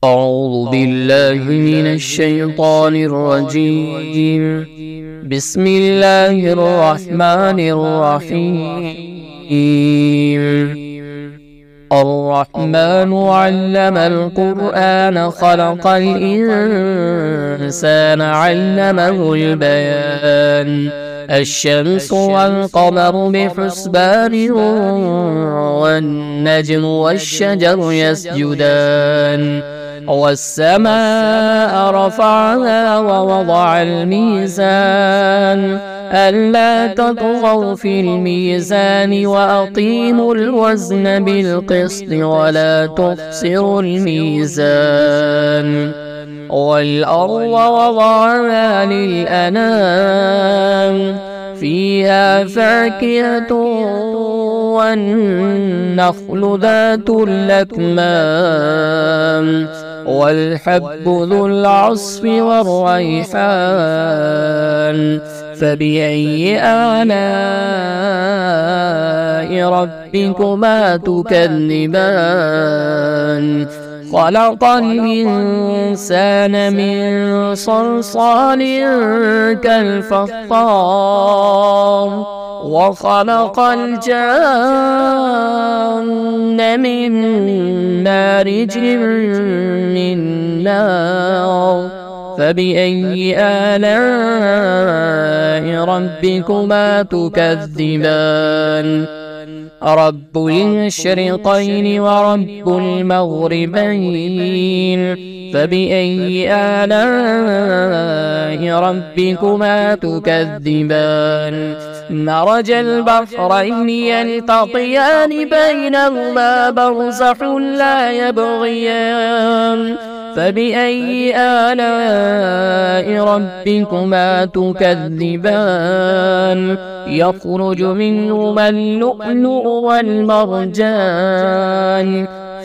أعوذ بالله من الشيطان الرجيم. بسم الله الرحمن الرحيم. الرحمن علم القرآن خلق الإنسان علمه البيان. الشمس والقمر بحسبان والنجم والشجر يسجدان والسماء رفعها ووضع الميزان ألا تطغوا في الميزان وأقيموا الوزن بالقسط ولا تخسروا الميزان والأرض وضعها للأنام فيها فاكهة والنخل ذات الأكمام والحب ذو العصف والريحان فبأي آلاء ربكما تكذبان خلق الإنسان من صلصال كالفخار وخلق الجان من مارج من نار فبأي آلاء ربكما تكذبان رب المشرقين ورب المغربين فبأي آلاء ربكما تكذبان مرج البحرين يلتقيان بينهما برزخ لا يبغيان فبأي آلاء ربكما تكذبان يخرج منهما اللؤلؤ والمرجان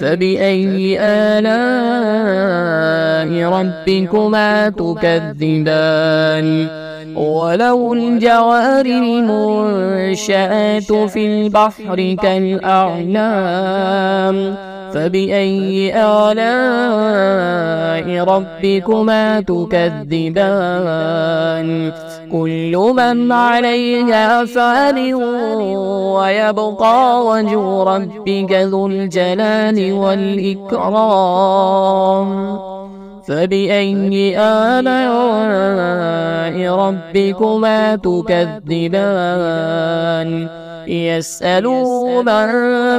فبأي آلاء ربكما تكذبان وله الجوار المنشآت في البحر كالأعلام فبأي آلاء ربكما تكذبان كل من عليها فان ويبقى وجه ربك ذو الجلال والإكرام فبأي آلاء ربكما تكذبان يسأله من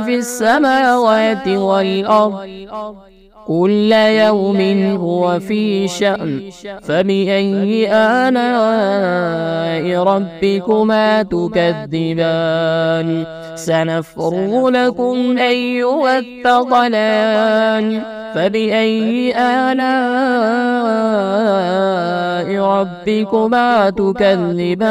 في السماوات والأرض كل يوم هو في شأن فبأي آلاء ربكما تكذبان سنفرغ لكم أيها الثقلان فبأي آلاء ربكما تكذبان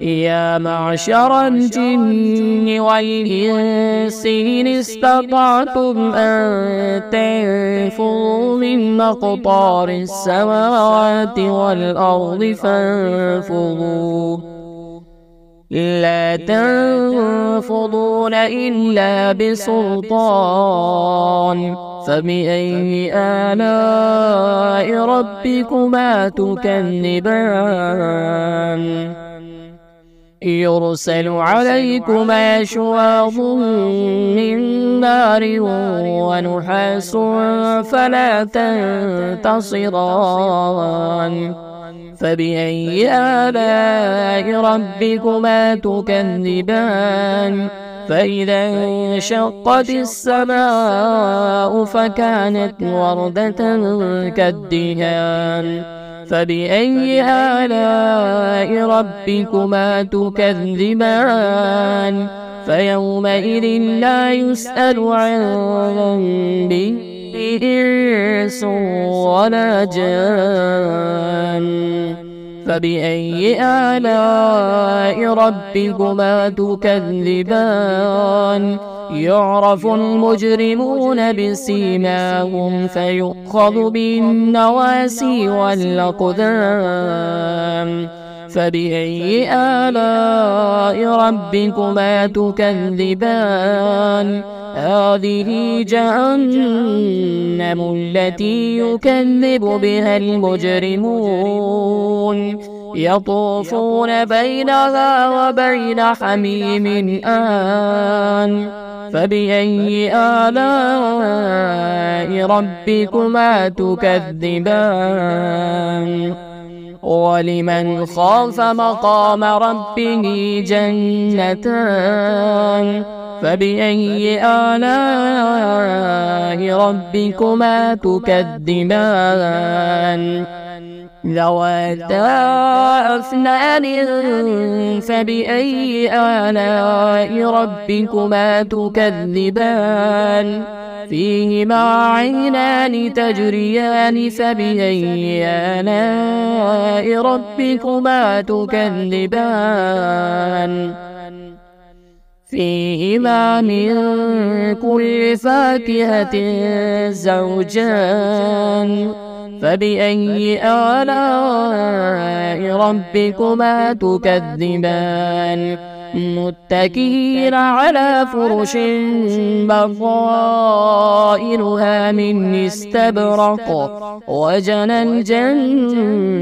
يا معشر الجن والإنس إن استطعتم أن تنفذوا من أقطار السماوات والأرض فانفذوا لا تنفذون إلا بسلطان فبأي آلاء ربكما تكذبان يرسل عليكما شواظ من نار ونحاس فلا تنتصران فبأي آلاء ربكما تكذبان فإذا انشقت السماء فكانت وردة كالدهان فبأي آلاء ربكما تكذبان فيومئذ لا يسأل عن ذنبه إنس ولا جان فبأي آلاء ربكما تكذبان يعرف المجرمون بسيماهم فيؤخذ بالنواسي والأقدام فبأي آلاء ربكما تكذبان هذه جهنم جهنم التي يكذب بها المجرمون يطوفون بينها وبين حميم آن فبأي آلاء ربكما تكذبان ولمن خاف مقام ربه جنتان فبأي آلاء ربكما تكذبان ذواتا أفنان فبأي آلاء ربكما تكذبان فيهما عينان تجريان فبأي آلاء ربكما تكذبان فيهما من كل فاكهة زوجان فبأي آلاء ربكما تكذبان متكئين على فرش بطائنها من استبرق وجنى الجنتين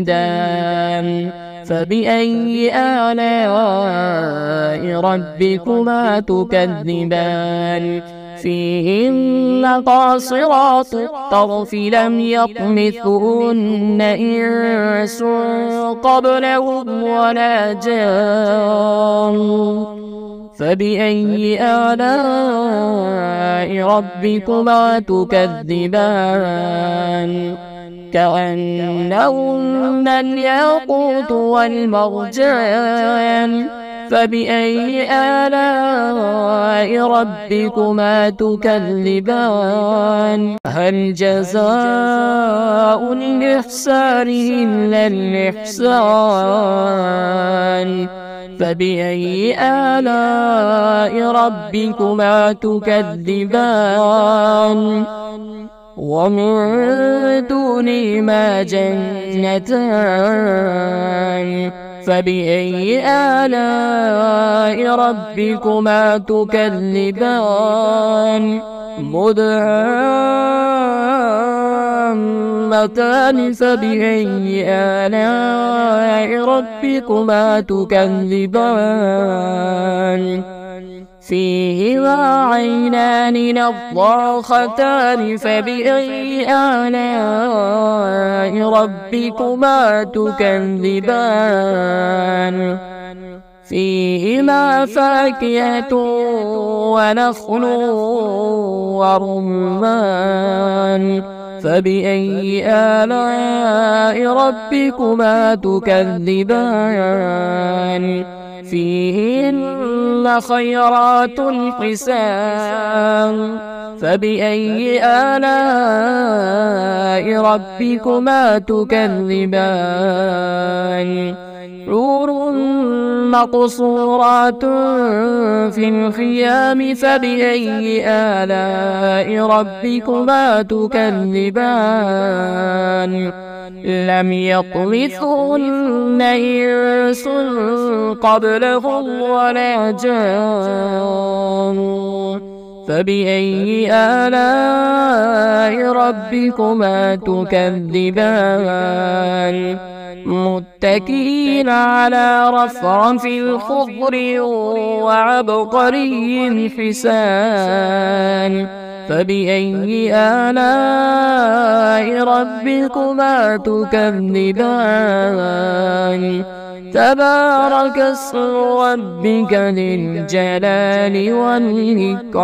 دان فبأي آلاء ربكما تكذبان فيهن قاصرات الطرف لم يطمثهن إنس قبلهم ولا جان فبأي آلاء ربكما تكذبان كأنهن الياقوت والمرجان فبأي آلاء ربكما تكذبان هل جزاء الإحسان إلا الإحسان فبأي آلاء ربكما تكذبان ومن دونهما جنتان فبأي آلاء ربكما تكذبان مدهامتان فبأي آلاء ربكما تكذبان فيهما عينان نضاختان فبأي آلاء ربكما تكذبان فيهما فاكهة ونخل ورمان فبأي آلاء ربكما تكذبان فيهن خيرات حسان فبأي آلاء ربكما تكذبان حور مقصورات في الخيام فبأي آلاء ربكما تكذبان لم يطمثهن إنس قبلهم ولا جان فبأي آلاء ربكما تكذبان متكئين على رفرف خضر وعبقري حسان فبأي آلاء ربكما تكذبان تبارك اسم ربك ذي الجلال والإكرام.